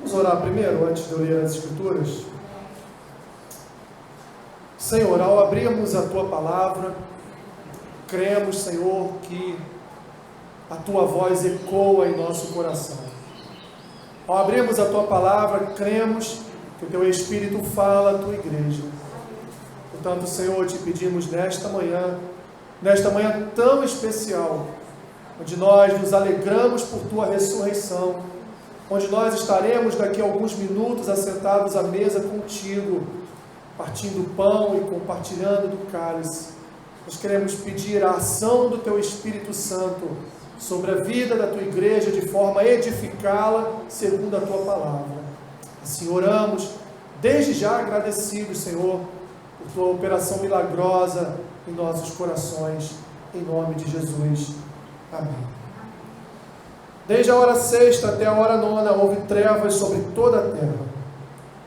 Vamos orar primeiro, antes de eu ler as Escrituras? Senhor, ao abrirmos a Tua Palavra, cremos, Senhor, que a Tua voz ecoa em nosso coração. Ao abrirmos a Tua Palavra, cremos que o Teu Espírito fala à Tua Igreja. Portanto, Senhor, te pedimos nesta manhã tão especial, onde nós nos alegramos por Tua ressurreição, onde nós estaremos daqui a alguns minutos assentados à mesa contigo, partindo o pão e compartilhando do cálice. Nós queremos pedir a ação do Teu Espírito Santo sobre a vida da Tua Igreja, de forma a edificá-la segundo a Tua Palavra. Assim oramos, desde já agradecidos, Senhor, por Tua operação milagrosa em nossos corações, em nome de Jesus. Amém. Desde a hora sexta até a hora nona, houve trevas sobre toda a terra.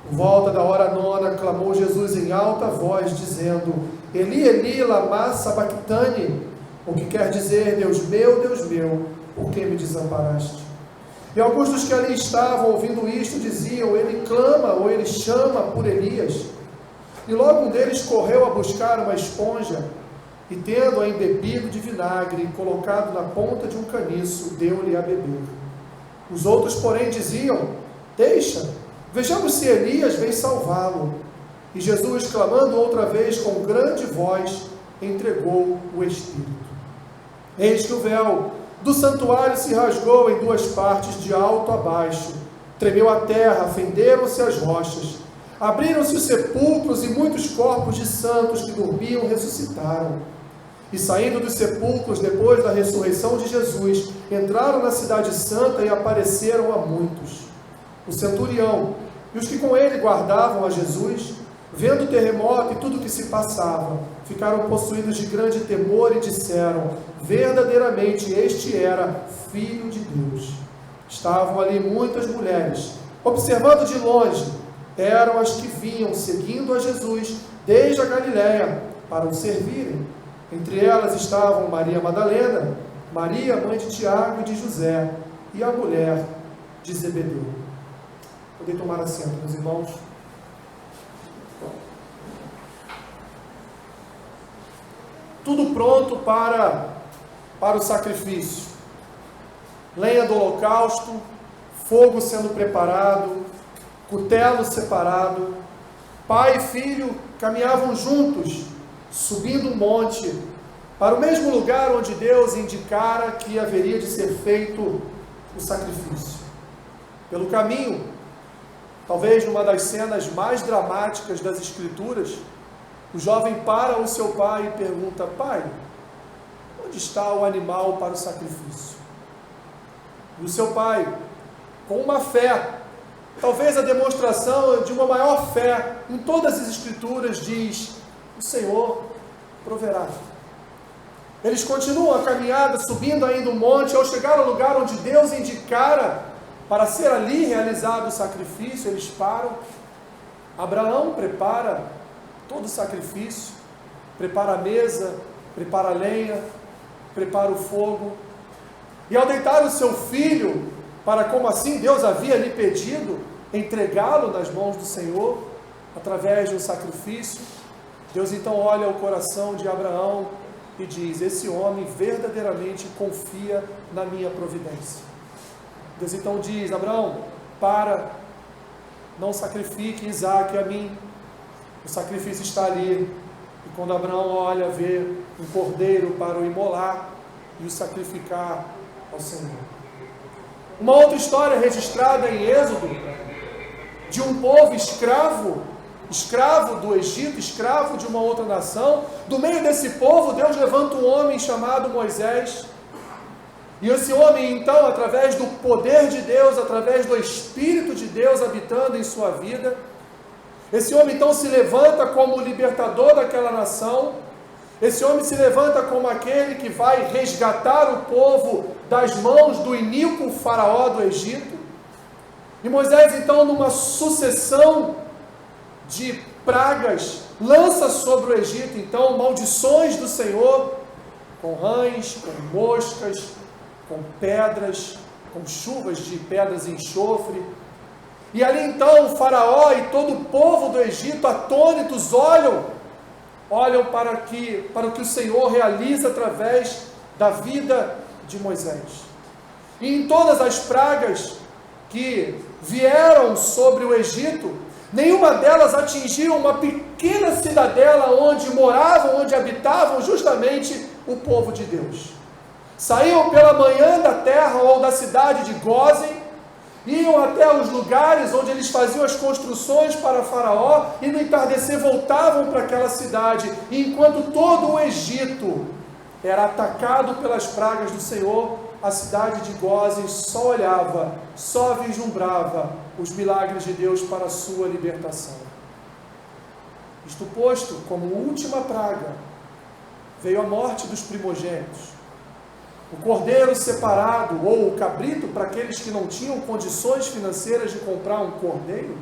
Por volta da hora nona, clamou Jesus em alta voz, dizendo: Eli, Eli, lama sabachthani, o que quer dizer: Deus meu, por que me desamparaste? E alguns dos que ali estavam, ouvindo isto, diziam: Ele clama, ou ele chama por Elias. E logo um deles correu a buscar uma esponja, e tendo-a embebido de vinagre, colocado na ponta de um caniço, deu-lhe a beber. Os outros, porém, diziam: Deixa, vejamos se Elias vem salvá-lo. E Jesus, clamando outra vez com grande voz, entregou o Espírito. Eis que o véu do santuário se rasgou em duas partes, de alto a baixo. Tremeu a terra, fenderam-se as rochas. Abriram-se os sepulcros, e muitos corpos de santos que dormiam ressuscitaram. E saindo dos sepulcros, depois da ressurreição de Jesus, entraram na cidade santa e apareceram a muitos. O centurião e os que com ele guardavam a Jesus, vendo o terremoto e tudo o que se passava, ficaram possuídos de grande temor e disseram: verdadeiramente este era Filho de Deus. Estavam ali muitas mulheres, observando de longe. Eram as que vinham seguindo a Jesus desde a Galiléia para o servirem. Entre elas estavam Maria Madalena, Maria, mãe de Tiago e de José, e a mulher de Zebedeu. Podem tomar assento, meus irmãos. Tudo pronto para o sacrifício. Lenha do holocausto, fogo sendo preparado, cutelo separado. Pai e filho caminhavam juntos, subindo um monte, para o mesmo lugar onde Deus indicara que haveria de ser feito o sacrifício. Pelo caminho, talvez numa das cenas mais dramáticas das Escrituras, o jovem para o seu pai e pergunta: Pai, onde está o animal para o sacrifício? E o seu pai, com uma fé, talvez a demonstração de uma maior fé em todas as Escrituras, diz: o Senhor proverá. Eles continuam a caminhada, subindo ainda o monte. Ao chegar ao lugar onde Deus indicara para ser ali realizado o sacrifício, eles param. Abraão prepara todo o sacrifício, prepara a mesa, prepara a lenha, prepara o fogo. E ao deitar o seu filho, para, como assim Deus havia lhe pedido, entregá-lo nas mãos do Senhor, através de um sacrifício, Deus então olha o coração de Abraão e diz: esse homem verdadeiramente confia na minha providência. Deus então diz: Abraão, não sacrifique Isaque a mim, o sacrifício está ali. E quando Abraão olha, vê um cordeiro para o imolar e o sacrificar ao Senhor. Uma outra história registrada em Êxodo, de um povo escravo do Egito, escravo de uma outra nação. Do meio desse povo, Deus levanta um homem chamado Moisés. E esse homem, então, através do poder de Deus, através do Espírito de Deus habitando em sua vida, esse homem, então, se levanta como o libertador daquela nação. Esse homem se levanta como aquele que vai resgatar o povo das mãos do iníquo faraó do Egito. E Moisés, então, numa sucessão de pragas, lança sobre o Egito, então, maldições do Senhor, com rãs, com moscas, com pedras, com chuvas de pedras e enxofre. E ali então o faraó e todo o povo do Egito, atônitos, olham para o que o Senhor realiza através da vida de Moisés. E em todas as pragas que vieram sobre o Egito, nenhuma delas atingiu uma pequena cidadela onde moravam, onde habitavam justamente o povo de Deus. Saíam pela manhã da terra ou da cidade de Gósen, iam até os lugares onde eles faziam as construções para Faraó, e no entardecer voltavam para aquela cidade. E enquanto todo o Egito era atacado pelas pragas do Senhor, a cidade de Gósen só olhava, só vislumbrava os milagres de Deus para a sua libertação. Isto posto, como última praga, veio a morte dos primogênitos. O cordeiro separado, ou o cabrito, para aqueles que não tinham condições financeiras de comprar um cordeiro.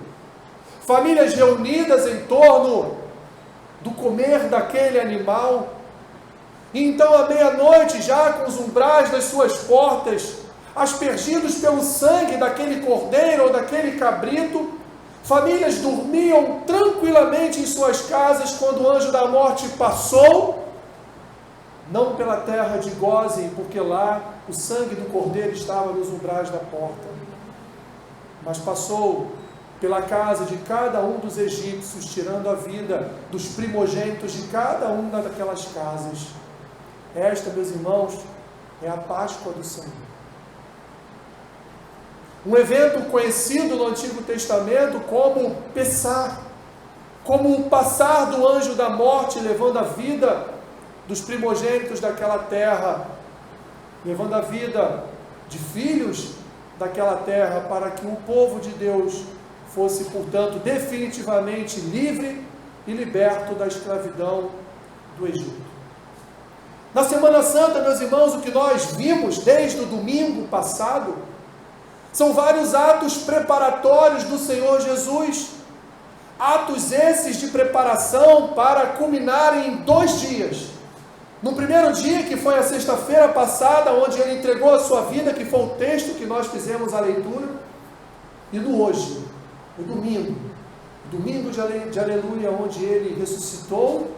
Famílias reunidas em torno do comer daquele animal. E então, à meia-noite, já com os umbrais das suas portas aspergidos pelo sangue daquele cordeiro ou daquele cabrito, famílias dormiam tranquilamente em suas casas quando o anjo da morte passou, não pela terra de Gósen, porque lá o sangue do cordeiro estava nos umbrais da porta, mas passou pela casa de cada um dos egípcios, tirando a vida dos primogênitos de cada uma daquelas casas. Esta, meus irmãos, é a Páscoa do Senhor. Um evento conhecido no Antigo Testamento como Pessah, como o passar do anjo da morte, levando a vida dos primogênitos daquela terra, levando a vida de filhos daquela terra, para que o povo de Deus fosse, portanto, definitivamente livre e liberto da escravidão do Egito. Na Semana Santa, meus irmãos, o que nós vimos desde o domingo passado são vários atos preparatórios do Senhor Jesus, atos esses de preparação para culminarem em 2 dias. No primeiro dia, que foi a sexta-feira passada, onde ele entregou a sua vida, que foi o texto que nós fizemos a leitura, e no hoje, o domingo de aleluia, onde ele ressuscitou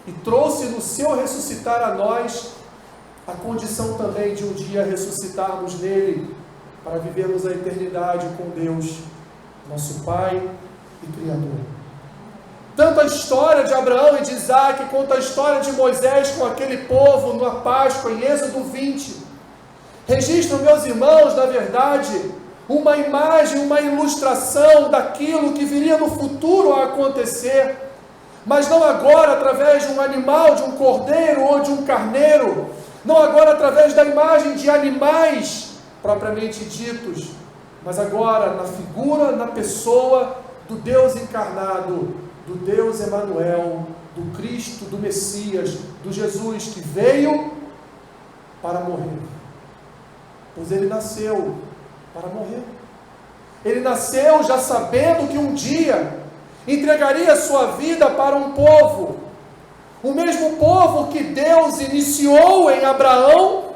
e trouxe no seu ressuscitar a nós a condição também de um dia ressuscitarmos nele, para vivermos a eternidade com Deus, nosso Pai e Criador. Tanto a história de Abraão e de Isaac, quanto a história de Moisés com aquele povo na Páscoa, em Êxodo 20, registram, meus irmãos, na verdade, uma imagem, uma ilustração daquilo que viria no futuro a acontecer, mas não agora através de um animal, de um cordeiro ou de um carneiro, não agora através da imagem de animais propriamente ditos, mas agora na figura, na pessoa do Deus encarnado, do Deus Emanuel, do Cristo, do Messias, do Jesus que veio para morrer. Pois ele nasceu para morrer. Ele nasceu já sabendo que um dia entregaria sua vida para um povo, o mesmo povo que Deus iniciou em Abraão,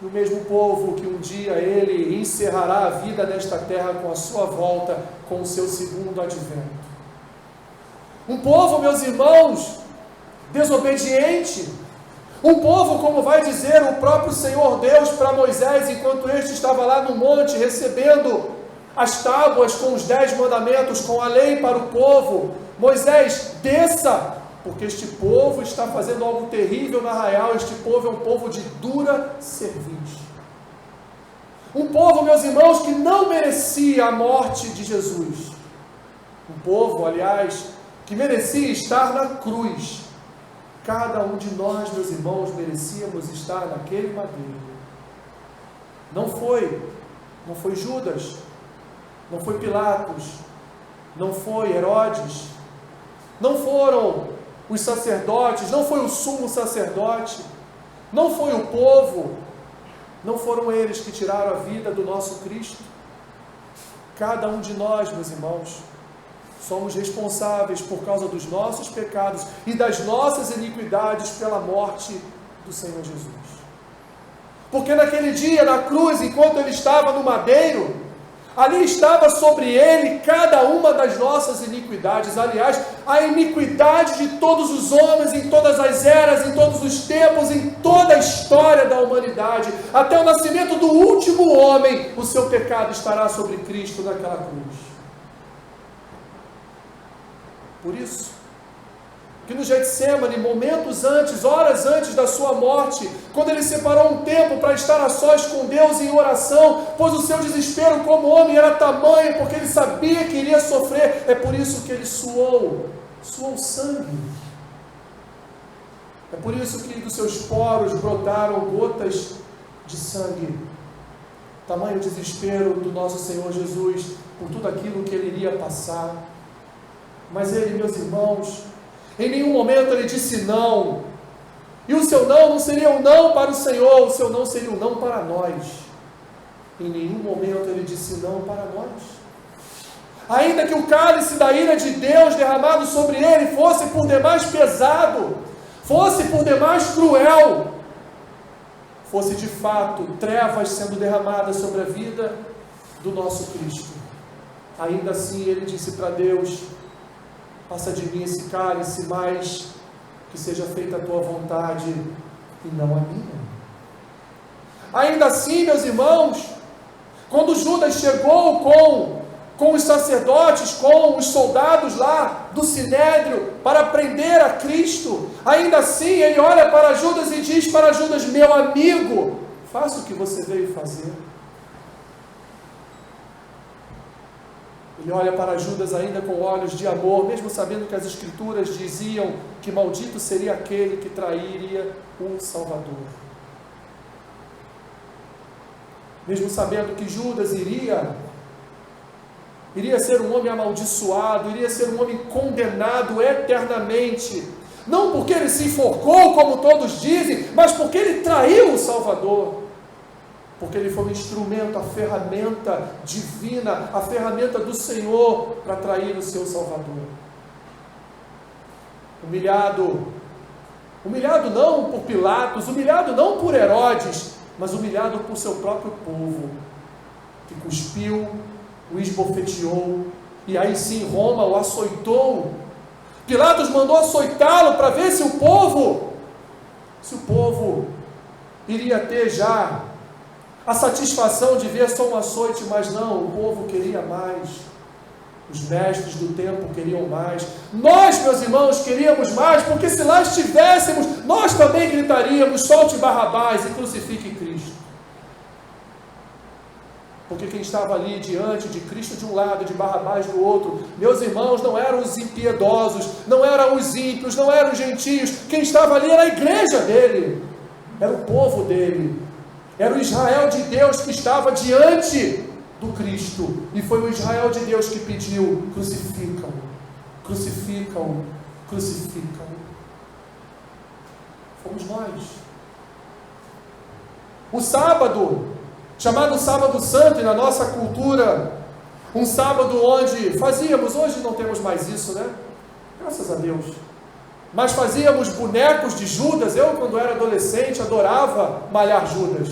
e o mesmo povo que um dia ele encerrará a vida nesta terra com a sua volta, com o seu segundo advento. Um povo, meus irmãos, desobediente, um povo, como vai dizer o próprio Senhor Deus para Moisés, enquanto este estava lá no monte, recebendo as tábuas com os 10 mandamentos, com a lei para o povo: Moisés, desça, porque este povo está fazendo algo terrível na arraial. Este povo é um povo de dura cerviz. Um povo, meus irmãos, que não merecia a morte de Jesus. Um povo, aliás, que merecia estar na cruz. Cada um de nós, meus irmãos, merecíamos estar naquele madeiro. Não foi Judas, não foi Pilatos, não foi Herodes, não foram os sacerdotes, não foi o sumo sacerdote, não foi o povo, não foram eles que tiraram a vida do nosso Cristo. Cada um de nós, meus irmãos, somos responsáveis por causa dos nossos pecados e das nossas iniquidades pela morte do Senhor Jesus. Porque naquele dia, na cruz, enquanto ele estava no madeiro, Ali estava sobre ele cada uma das nossas iniquidades. Aliás, a iniquidade de todos os homens, em todas as eras, em todos os tempos, em toda a história da humanidade. Até o nascimento do último homem, o seu pecado estará sobre Cristo naquela cruz. Por isso, que no Getsemane, momentos antes, horas antes da sua morte, quando ele separou um tempo para estar a sós com Deus em oração, pois o seu desespero como homem era tamanho, porque ele sabia que iria sofrer, é por isso que ele suou sangue. É por isso que dos seus poros brotaram gotas de sangue. Tamanho desespero do nosso Senhor Jesus, por tudo aquilo que ele iria passar. Mas ele, meus irmãos, em nenhum momento ele disse não. E o seu não seria um não para o Senhor, o seu não seria um não para nós. Em nenhum momento ele disse não para nós. Ainda que o cálice da ira de Deus derramado sobre ele fosse por demais pesado, fosse por demais cruel, fosse de fato trevas sendo derramadas sobre a vida do nosso Cristo, ainda assim ele disse para Deus: passa de mim esse cálice, mas que seja feita a tua vontade e não a minha. Ainda assim, meus irmãos, quando Judas chegou com os sacerdotes, com os soldados lá do Sinédrio para prender a Cristo, ainda assim ele olha para Judas e diz para Judas: meu amigo, faça o que você veio fazer. Ele olha para Judas ainda com olhos de amor, mesmo sabendo que as Escrituras diziam que maldito seria aquele que trairia o Salvador. Mesmo sabendo que Judas iria ser um homem amaldiçoado, iria ser um homem condenado eternamente, não porque ele se enforcou, como todos dizem, mas porque ele traiu o Salvador. Porque ele foi um instrumento, a ferramenta divina, a ferramenta do Senhor para trair o seu Salvador. Humilhado não por Pilatos, humilhado não por Herodes, mas humilhado por seu próprio povo, que cuspiu, o esbofeteou, e aí sim Roma o açoitou. Pilatos mandou açoitá-lo para ver se o povo iria ter já a satisfação de ver só um açoite, mas não, o povo queria mais, os mestres do tempo queriam mais, nós, meus irmãos, queríamos mais, porque se lá estivéssemos, nós também gritaríamos: solte Barrabás e crucifique Cristo. Porque quem estava ali diante de Cristo de um lado e de Barrabás do outro, meus irmãos, não eram os impiedosos, não eram os ímpios, não eram os gentios, quem estava ali era a igreja dele, era o povo dele, era o Israel de Deus que estava diante do Cristo, e foi o Israel de Deus que pediu: crucificam, crucificam, crucificam. Fomos nós. O sábado, chamado Sábado Santo, e na nossa cultura, um sábado onde fazíamos, hoje não temos mais isso, né? Graças a Deus. Mas fazíamos bonecos de Judas. Eu, quando era adolescente, adorava malhar Judas.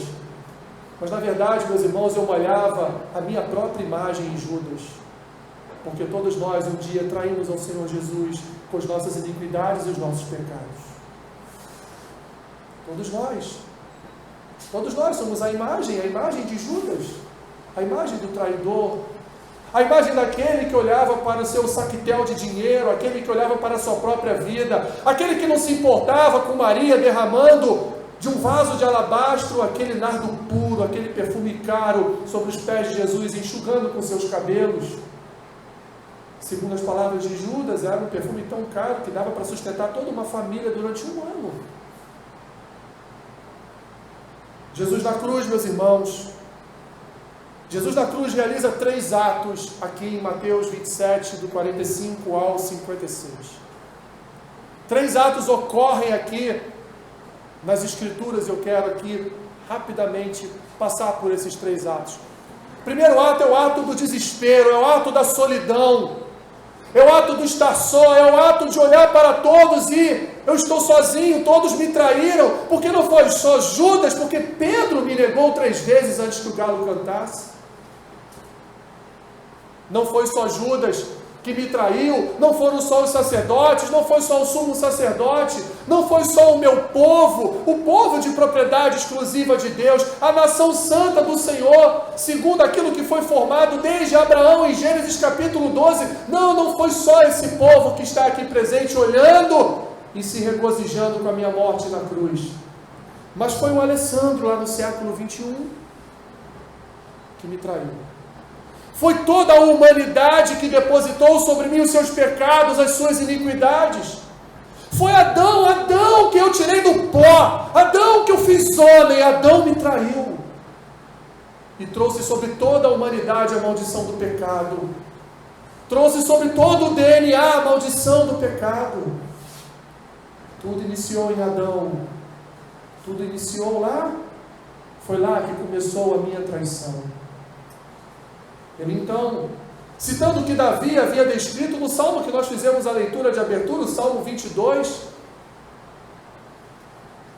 Mas na verdade, meus irmãos, eu malhava a minha própria imagem em Judas. Porque todos nós um dia traímos ao Senhor Jesus com as nossas iniquidades e os nossos pecados. Todos nós somos a imagem de Judas, a imagem do traidor, a imagem daquele que olhava para o seu saquetel de dinheiro, aquele que olhava para a sua própria vida, aquele que não se importava com Maria derramando de um vaso de alabastro aquele nardo puro, aquele perfume caro sobre os pés de Jesus, enxugando com seus cabelos. Segundo as palavras de Judas, era um perfume tão caro que dava para sustentar toda uma família durante um ano. Jesus na cruz, meus irmãos, Jesus na cruz realiza 3 atos aqui em Mateus 27, do 45 ao 56. 3 atos ocorrem aqui nas Escrituras. Eu quero aqui rapidamente passar por esses 3 atos. O primeiro ato é o ato do desespero, é o ato da solidão, é o ato do estar só, é o ato de olhar para todos e eu estou sozinho, todos me traíram, porque não foi só Judas, porque Pedro me negou 3 vezes antes que o galo cantasse. Não foi só Judas que me traiu, não foram só os sacerdotes, não foi só o sumo sacerdote, não foi só o meu povo, o povo de propriedade exclusiva de Deus, a nação santa do Senhor, segundo aquilo que foi formado desde Abraão em Gênesis capítulo 12. Não foi só esse povo que está aqui presente olhando e se regozijando com a minha morte na cruz, mas foi o Alessandro lá no século 21 que me traiu. Foi toda a humanidade que depositou sobre mim os seus pecados, as suas iniquidades. Foi Adão que eu tirei do pó, Adão que eu fiz homem, Adão me traiu. E trouxe sobre toda a humanidade a maldição do pecado. Trouxe sobre todo o DNA a maldição do pecado. Tudo iniciou em Adão. Tudo iniciou lá. Foi lá que começou a minha traição. Ele então, citando o que Davi havia descrito no salmo que nós fizemos a leitura de abertura, o Salmo 22,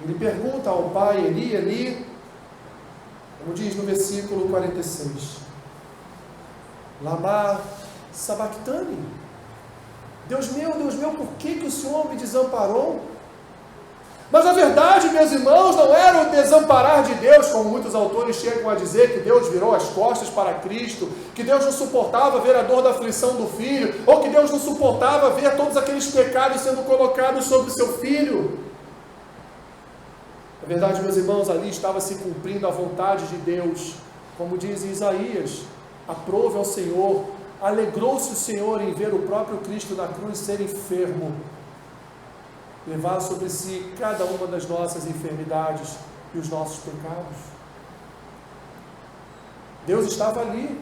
ele pergunta ao pai, Eli, como diz no versículo 46, Lama sabachthani, Deus meu, por que o Senhor me desamparou? Mas a verdade, meus irmãos, não era o desamparar de Deus, como muitos autores chegam a dizer, que Deus virou as costas para Cristo, que Deus não suportava ver a dor da aflição do filho, ou que Deus não suportava ver todos aqueles pecados sendo colocados sobre o seu filho. Na verdade, meus irmãos, ali estava se cumprindo a vontade de Deus, como diz em Isaías, aprove ao Senhor, alegrou-se o Senhor em ver o próprio Cristo na cruz ser enfermo, levar sobre si cada uma das nossas enfermidades e os nossos pecados. Deus estava ali,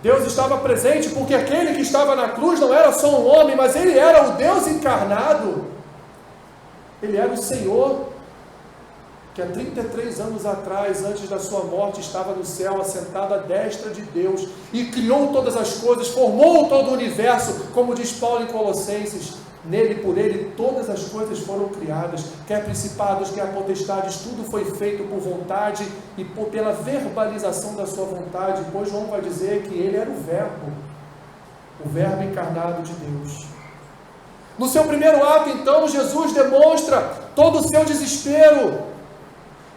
Deus estava presente, porque aquele que estava na cruz não era só um homem, mas ele era o Deus encarnado, ele era o Senhor, que há 33 anos atrás, antes da sua morte, estava no céu, assentado à destra de Deus, e criou todas as coisas, formou todo o universo, como diz Paulo em Colossenses. Nele, por ele, todas as coisas foram criadas, quer principados, quer potestades, tudo foi feito por vontade e pela verbalização da sua vontade, pois João vai dizer que ele era o Verbo encarnado de Deus. No seu primeiro ato, então, Jesus demonstra todo o seu desespero,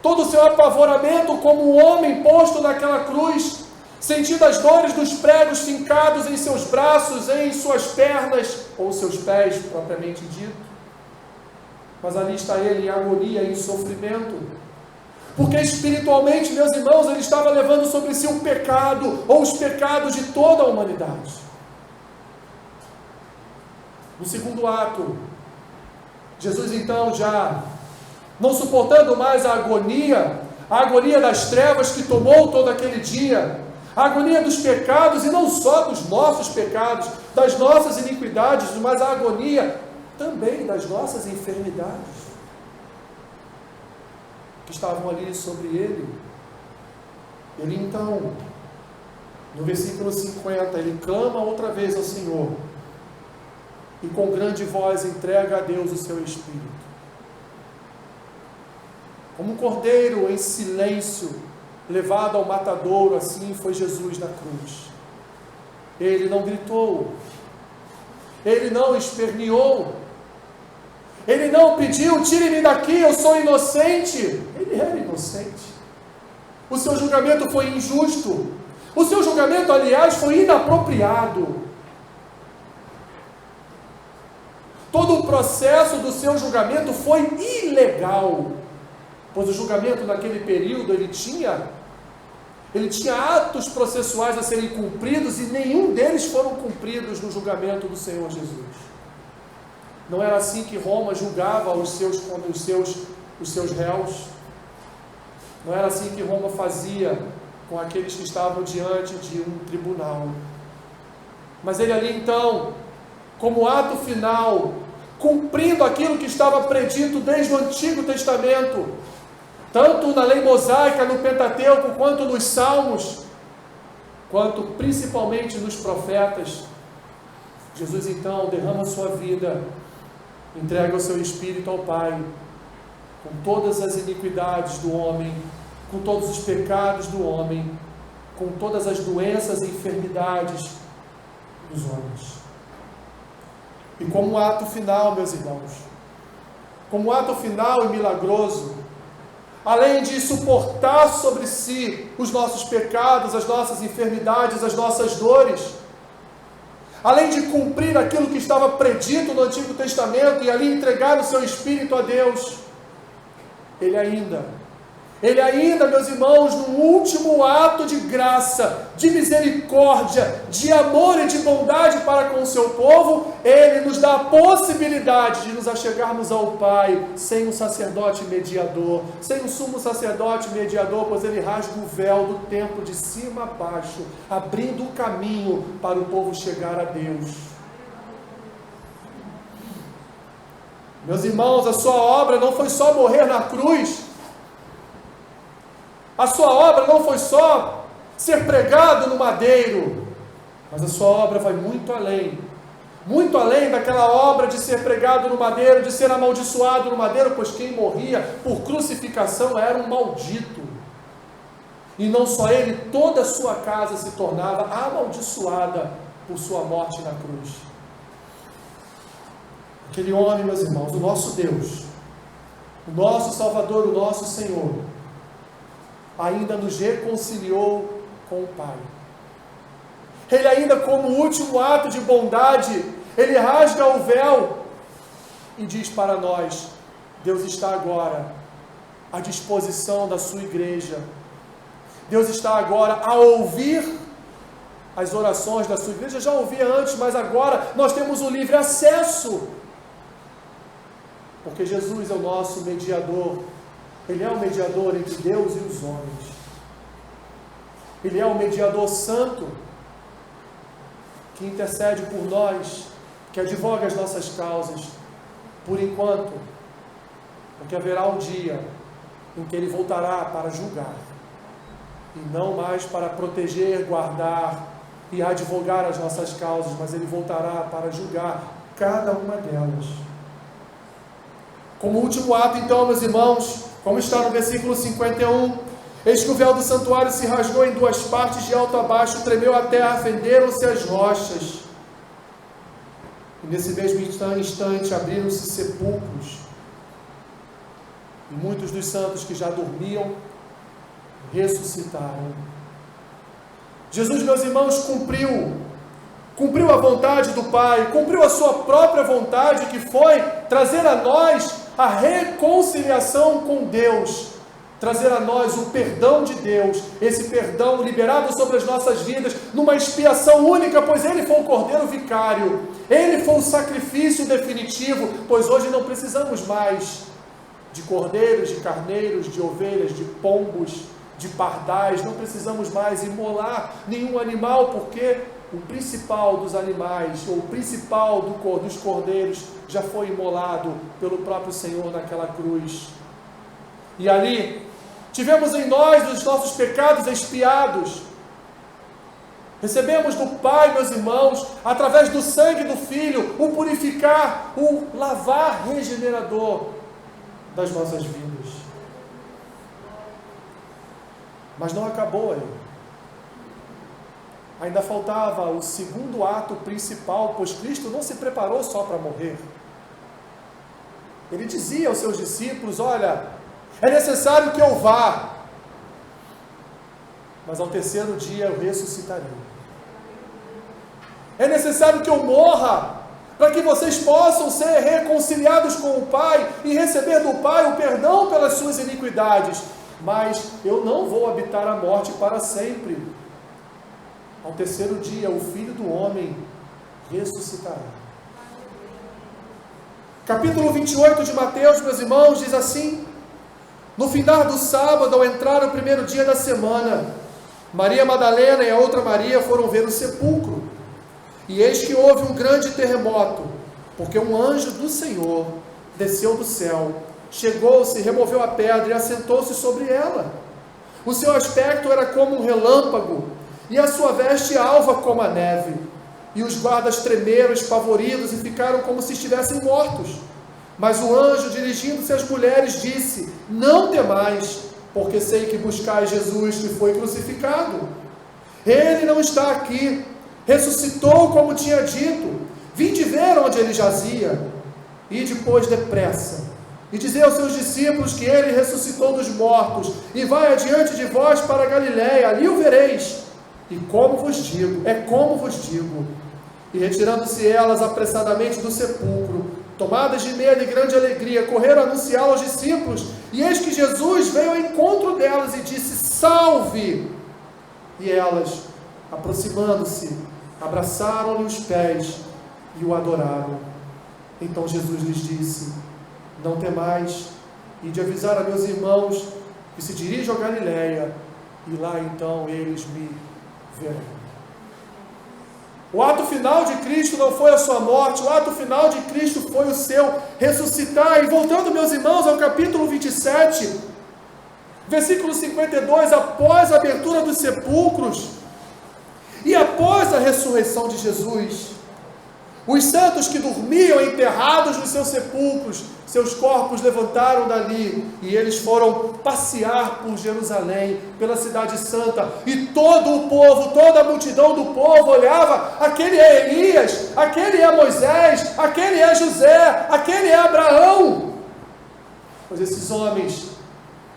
todo o seu apavoramento como um homem posto naquela cruz, sentindo as dores dos pregos fincados em seus braços, em suas pernas, ou seus pés, propriamente dito. Mas ali está ele em agonia, em sofrimento, porque espiritualmente, meus irmãos, ele estava levando sobre si o pecado, ou os pecados de toda a humanidade. No segundo ato, Jesus então, já não suportando mais a agonia das trevas que tomou todo aquele dia, a agonia dos pecados, e não só dos nossos pecados, das nossas iniquidades, mas a agonia também das nossas enfermidades, que estavam ali sobre ele. Ele então, no versículo 50, ele clama outra vez ao Senhor, e com grande voz entrega a Deus o seu Espírito. Como um cordeiro em silêncio, levado ao matadouro, assim foi Jesus na cruz. Ele não gritou, ele não esperneou, ele não pediu, tire-me daqui, eu sou inocente. Ele era inocente. O seu julgamento foi injusto, o seu julgamento, aliás, foi inapropriado. Todo o processo do seu julgamento foi ilegal, pois o julgamento naquele período, ele tinha atos processuais a serem cumpridos, e nenhum deles foram cumpridos no julgamento do Senhor Jesus. Não era assim que Roma julgava os seus réus. Não era assim que Roma fazia com aqueles que estavam diante de um tribunal. Mas ele ali então, como ato final, cumprindo aquilo que estava predito desde o Antigo Testamento, tanto na lei mosaica, no Pentateuco, quanto nos Salmos, quanto principalmente nos profetas, Jesus então derrama sua vida, entrega o seu Espírito ao Pai, com todas as iniquidades do homem, com todos os pecados do homem, com todas as doenças e enfermidades dos homens. E como ato final, meus irmãos, como ato final e milagroso, além de suportar sobre si os nossos pecados, as nossas enfermidades, as nossas dores, além de cumprir aquilo que estava predito no Antigo Testamento e ali entregar o seu Espírito a Deus, Ele ainda, meus irmãos, no último ato de graça, de misericórdia, de amor e de bondade para com o seu povo, Ele nos dá a possibilidade de nos achegarmos ao Pai, sem um sacerdote mediador, sem um sumo sacerdote mediador, pois Ele rasga o véu do templo de cima a baixo, abrindo o caminho para o povo chegar a Deus. Meus irmãos, a sua obra não foi só morrer na cruz. A sua obra não foi só ser pregado no madeiro, mas a sua obra vai muito além daquela obra de ser pregado no madeiro, de ser amaldiçoado no madeiro, pois quem morria por crucificação era um maldito. E não só ele, toda a sua casa se tornava amaldiçoada por sua morte na cruz. Aquele homem, meus irmãos, o nosso Deus, o nosso Salvador, o nosso Senhor, ainda nos reconciliou com o Pai. Ele ainda, como último ato de bondade, Ele rasga o véu e diz para nós: Deus está agora à disposição da sua igreja. Deus está agora a ouvir as orações da sua igreja. Já ouvia antes, mas agora nós temos o livre acesso, porque Jesus é o nosso mediador. Ele é o mediador entre Deus e os homens. Ele é o mediador santo, que intercede por nós, que advoga as nossas causas, por enquanto, porque haverá um dia em que Ele voltará para julgar, e não mais para proteger, guardar e advogar as nossas causas, mas Ele voltará para julgar cada uma delas. Como último ato, então, meus irmãos, como está no versículo 51, eis que o véu do santuário se rasgou em duas partes, de alto a baixo, tremeu a terra, fenderam-se as rochas. E nesse mesmo instante abriram-se sepulcros, e muitos dos santos que já dormiam ressuscitaram. Jesus, meus irmãos, cumpriu a vontade do Pai, cumpriu a sua própria vontade, que foi trazer a nós a reconciliação com Deus, trazer a nós o perdão de Deus, esse perdão liberado sobre as nossas vidas, numa expiação única, pois Ele foi o Cordeiro Vicário, Ele foi o sacrifício definitivo, pois hoje não precisamos mais de cordeiros, de carneiros, de ovelhas, de pombos, de pardais, não precisamos mais imolar nenhum animal, porque o principal dos animais, ou o principal dos cordeiros, já foi imolado pelo próprio Senhor naquela cruz. E ali, tivemos em nós os nossos pecados expiados. Recebemos do Pai, meus irmãos, através do sangue do Filho, o purificar, o lavar regenerador das nossas vidas. Mas não acabou aí. Ainda faltava o segundo ato principal, pois Cristo não se preparou só para morrer. Ele dizia aos seus discípulos: olha, é necessário que eu vá, mas ao terceiro dia eu ressuscitarei. É necessário que eu morra, para que vocês possam ser reconciliados com o Pai e receber do Pai o perdão pelas suas iniquidades. Mas eu não vou habitar a morte para sempre. Ao terceiro dia, o Filho do Homem ressuscitará. Capítulo 28 de Mateus, meus irmãos, diz assim: no findar do sábado, ao entrar o primeiro dia da semana, Maria Madalena e a outra Maria foram ver o sepulcro. E eis que houve um grande terremoto, porque um anjo do Senhor desceu do céu, chegou-se, removeu a pedra e assentou-se sobre ela. O seu aspecto era como um relâmpago, e a sua veste alva como a neve. E os guardas tremeram, espavoridos, e ficaram como se estivessem mortos. Mas o anjo, dirigindo-se às mulheres, disse: não temais, porque sei que buscais Jesus que foi crucificado. Ele não está aqui, ressuscitou como tinha dito. Vinde ver onde ele jazia, e depois depressa, e dizer aos seus discípulos que ele ressuscitou dos mortos, e vai adiante de vós para a Galiléia, ali o vereis. E como vos digo, e retirando-se elas apressadamente do sepulcro, tomadas de medo e grande alegria, correram a anunciá-lo aos discípulos, e eis que Jesus veio ao encontro delas e disse: salve! E elas, aproximando-se, abraçaram-lhe os pés e o adoraram. Então Jesus lhes disse: não temais, e de avisar a meus irmãos que se dirigam a Galiléia, e lá então eles me verão. O ato final de Cristo não foi a sua morte, o ato final de Cristo foi o seu ressuscitar. E voltando, meus irmãos, ao capítulo 27, versículo 52, após a abertura dos sepulcros, e após a ressurreição de Jesus, os santos que dormiam enterrados nos seus sepulcros, seus corpos levantaram dali, e eles foram passear por Jerusalém, pela cidade santa, e todo o povo, toda a multidão do povo olhava: aquele é Elias, aquele é Moisés, aquele é José, aquele é Abraão. Pois esses homens,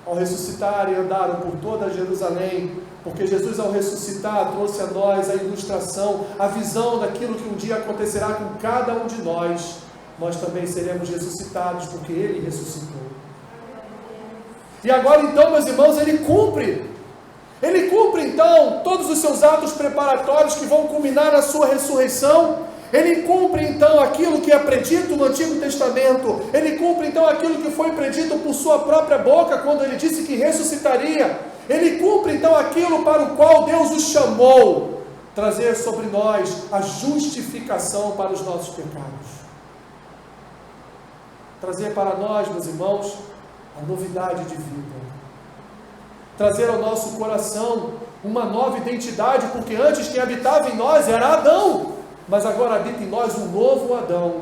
ao ressuscitarem, andaram por toda Jerusalém, porque Jesus, ao ressuscitar, trouxe a nós a ilustração, a visão daquilo que um dia acontecerá com cada um de nós. Nós também seremos ressuscitados, porque Ele ressuscitou. E agora então, meus irmãos, Ele cumpre então todos os seus atos preparatórios que vão culminar na sua ressurreição. Ele cumpre então aquilo que é predito no Antigo Testamento. Ele cumpre então aquilo que foi predito por sua própria boca, quando Ele disse que ressuscitaria. Ele cumpre então aquilo para o qual Deus o chamou, trazer sobre nós a justificação para os nossos pecados. Trazer para nós, meus irmãos, a novidade de vida. Trazer ao nosso coração uma nova identidade, porque antes quem habitava em nós era Adão, mas agora habita em nós um novo Adão,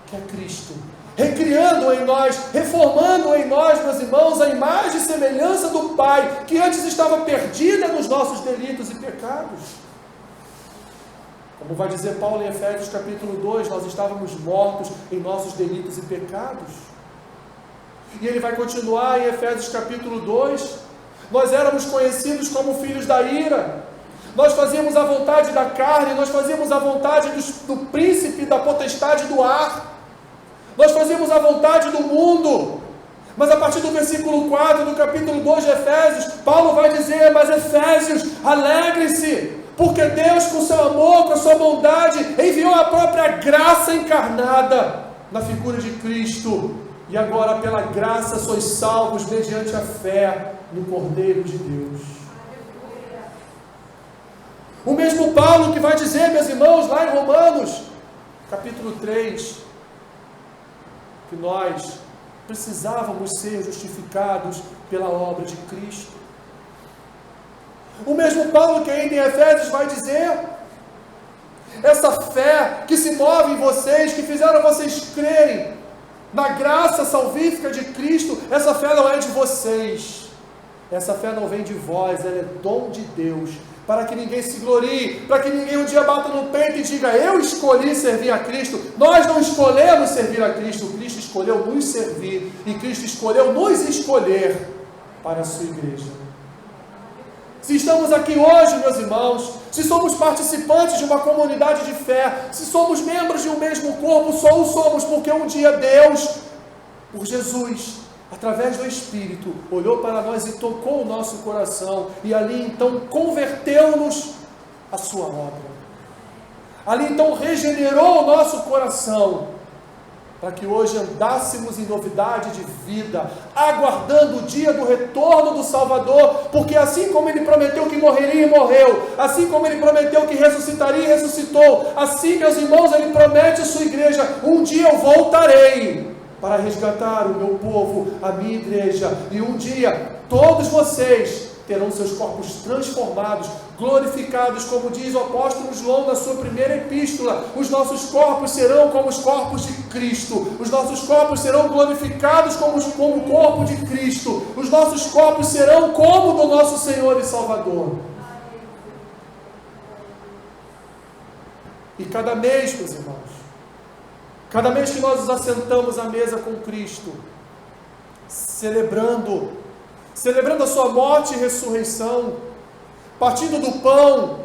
que é Cristo. Recriando em nós, reformando em nós, meus irmãos, a imagem e semelhança do Pai, que antes estava perdida nos nossos delitos e pecados. Como vai dizer Paulo em Efésios capítulo 2, nós estávamos mortos em nossos delitos e pecados. E ele vai continuar em Efésios capítulo 2, nós éramos conhecidos como filhos da ira, nós fazíamos a vontade da carne, nós fazíamos a vontade do príncipe da potestade do ar, nós fazíamos a vontade do mundo. Mas a partir do versículo 4 do capítulo 2 de Efésios, Paulo vai dizer: mas Efésios, alegrem-se, porque Deus, com seu amor, com a sua bondade, enviou a própria graça encarnada na figura de Cristo, e agora pela graça sois salvos mediante a fé no Cordeiro de Deus. O mesmo Paulo que vai dizer, meus irmãos, lá em Romanos capítulo 3, que nós precisávamos ser justificados pela obra de Cristo. O mesmo Paulo que ainda em Efésios vai dizer: essa fé que se move em vocês, que fizeram vocês crerem na graça salvífica de Cristo, essa fé não é de vocês, essa fé não vem de vós, ela é dom de Deus, para que ninguém se glorie, para que ninguém um dia bata no peito e diga: eu escolhi servir a Cristo. Nós não escolhemos servir a Cristo, Cristo escolheu nos servir, e Cristo escolheu nos escolher para a sua igreja. Se estamos aqui hoje, meus irmãos, se somos participantes de uma comunidade de fé, se somos membros de um mesmo corpo, só o somos porque um dia Deus, por Jesus, através do Espírito, olhou para nós e tocou o nosso coração, e ali então converteu-nos à sua obra. Ali então regenerou o nosso coração, para que hoje andássemos em novidade de vida, aguardando o dia do retorno do Salvador, porque assim como Ele prometeu que morreria e morreu, assim como Ele prometeu que ressuscitaria e ressuscitou, assim, meus irmãos, Ele promete à sua igreja: um dia eu voltarei para resgatar o meu povo, a minha igreja, e um dia todos vocês terão seus corpos transformados, glorificados, como diz o apóstolo João na sua primeira epístola. Os nossos corpos serão como os corpos de Cristo, os nossos corpos serão glorificados como o corpo de Cristo, os nossos corpos serão como o do nosso Senhor e Salvador. E cada mês, meus irmãos, cada mês que nós nos assentamos à mesa com Cristo, celebrando a sua morte e ressurreição, partindo do pão,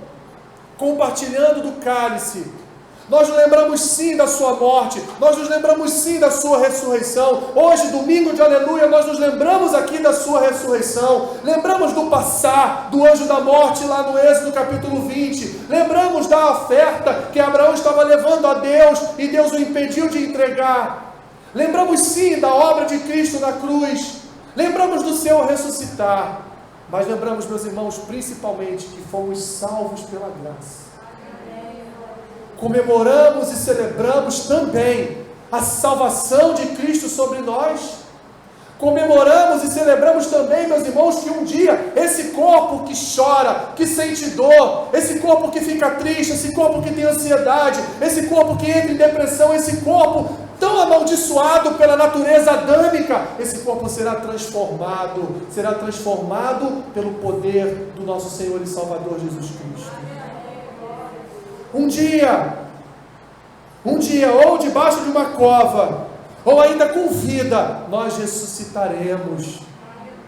compartilhando do cálice, nós nos lembramos sim da sua morte, nós nos lembramos sim da sua ressurreição. Hoje, domingo de aleluia, nós nos lembramos aqui da sua ressurreição, lembramos do passar do anjo da morte lá no Êxodo capítulo 20, lembramos da oferta que Abraão estava levando a Deus e Deus o impediu de entregar, lembramos sim da obra de Cristo na cruz, lembramos do seu ressuscitar, mas lembramos, meus irmãos, principalmente que fomos salvos pela graça. Comemoramos e celebramos também a salvação de Cristo sobre nós. Comemoramos e celebramos também, meus irmãos, que um dia esse corpo que chora, que sente dor, esse corpo que fica triste, esse corpo que tem ansiedade, esse corpo que entra em depressão, esse corpo tão amaldiçoado pela natureza adâmica, esse corpo será transformado pelo poder do nosso Senhor e Salvador Jesus Cristo. Um dia, ou debaixo de uma cova, ou ainda com vida, nós ressuscitaremos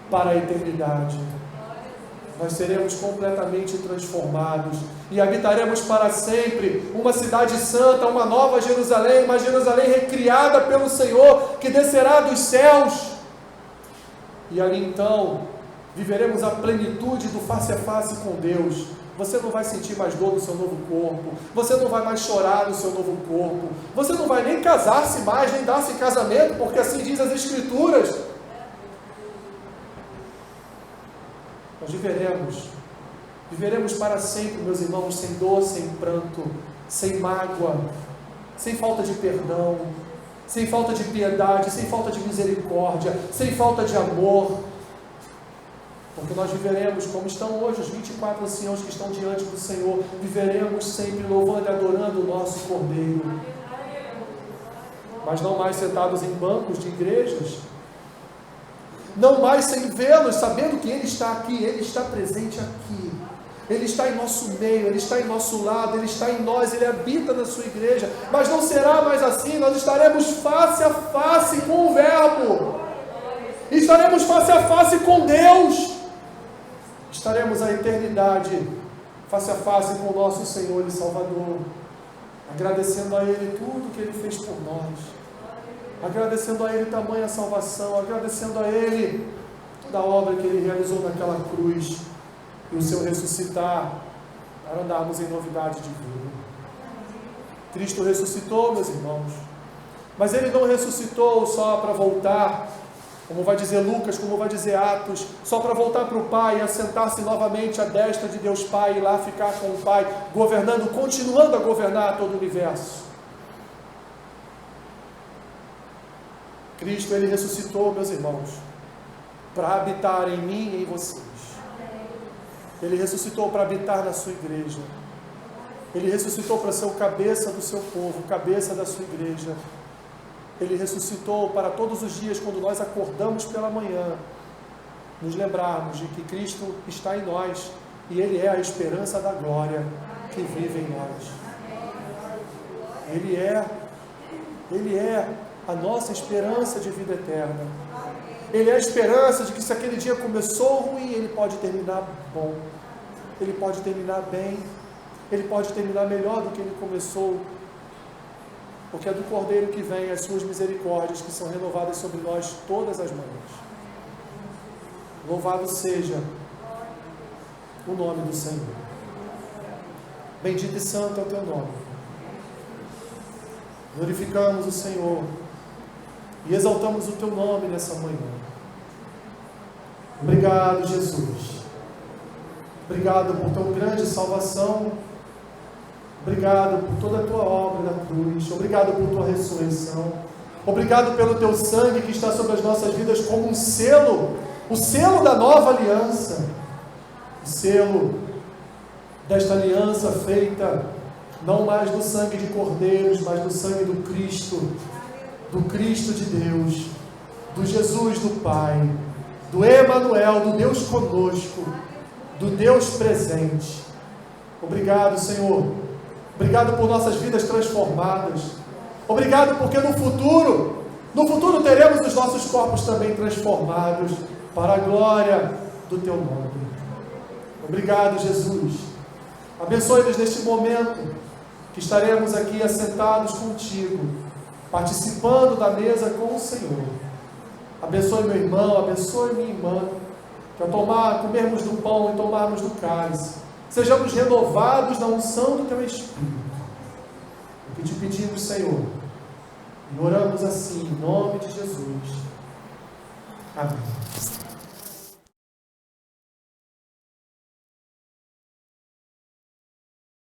para a eternidade. Nós seremos completamente transformados e habitaremos para sempre uma cidade santa, uma nova Jerusalém, uma Jerusalém recriada pelo Senhor, que descerá dos céus. E ali então, viveremos a plenitude do face a face com Deus. Você não vai sentir mais dor no seu novo corpo, você não vai mais chorar no seu novo corpo, você não vai nem casar-se mais, nem dar-se em casamento, porque assim diz as Escrituras. Nós viveremos para sempre, meus irmãos, sem dor, sem pranto, sem mágoa, sem falta de perdão, sem falta de piedade, sem falta de misericórdia, sem falta de amor. Porque nós viveremos como estão hoje os 24 anciãos que estão diante do Senhor, viveremos sempre louvando e adorando o nosso Cordeiro, mas não mais sentados em bancos de igrejas, não mais sem vê-los, sabendo que Ele está aqui, Ele está presente aqui, Ele está em nosso meio, Ele está em nosso lado, Ele está em nós, Ele habita na sua igreja, mas não será mais assim, nós estaremos face a face com o Verbo, estaremos face a face com Deus, estaremos a eternidade face a face com o nosso Senhor e Salvador, agradecendo a Ele tudo que Ele fez por nós, agradecendo a Ele tamanha salvação, agradecendo a Ele da obra que Ele realizou naquela cruz e o seu ressuscitar para andarmos em novidade de vida. Cristo ressuscitou, meus irmãos, mas Ele não ressuscitou só para voltar, como vai dizer Lucas, como vai dizer Atos, só para voltar para o Pai e assentar-se novamente à destra de Deus Pai e lá ficar com o Pai, governando, continuando a governar todo o universo. Cristo, Ele ressuscitou, meus irmãos, para habitar em mim e em vocês. Ele ressuscitou para habitar na sua igreja. Ele ressuscitou para ser o cabeça do seu povo, cabeça da sua igreja. Ele ressuscitou para todos os dias, quando nós acordamos pela manhã, nos lembrarmos de que Cristo está em nós e Ele é a esperança da glória que vive em nós. Ele é a nossa esperança de vida eterna. Ele é a esperança de que se aquele dia começou ruim, ele pode terminar bom, ele pode terminar bem, ele pode terminar melhor do que ele começou, porque é do Cordeiro que vem as suas misericórdias, que são renovadas sobre nós todas as manhãs. Louvado seja o nome do Senhor. Bendito e santo é o teu nome. Glorificamos o Senhor e exaltamos o teu nome nessa manhã. Obrigado, Jesus. Obrigado por tua grande salvação. Obrigado por toda a tua obra na cruz. Obrigado por tua ressurreição. Obrigado pelo teu sangue que está sobre as nossas vidas como um selo, o selo da nova aliança, o selo desta aliança feita não mais do sangue de cordeiros, mas do sangue do Cristo de Deus, do Jesus do Pai, do Emanuel, do Deus conosco, do Deus presente. Obrigado, Senhor, Obrigado por nossas vidas transformadas. Obrigado porque no futuro teremos os nossos corpos também transformados para a glória do Teu nome. Obrigado, Jesus. Abençoe-nos neste momento que estaremos aqui assentados contigo, participando da mesa com o Senhor. Abençoe meu irmão, abençoe minha irmã, que ao comermos do pão e tomarmos do cálice, sejamos renovados na unção do Teu Espírito. O que te pedimos, Senhor, e oramos assim, em nome de Jesus. Amém.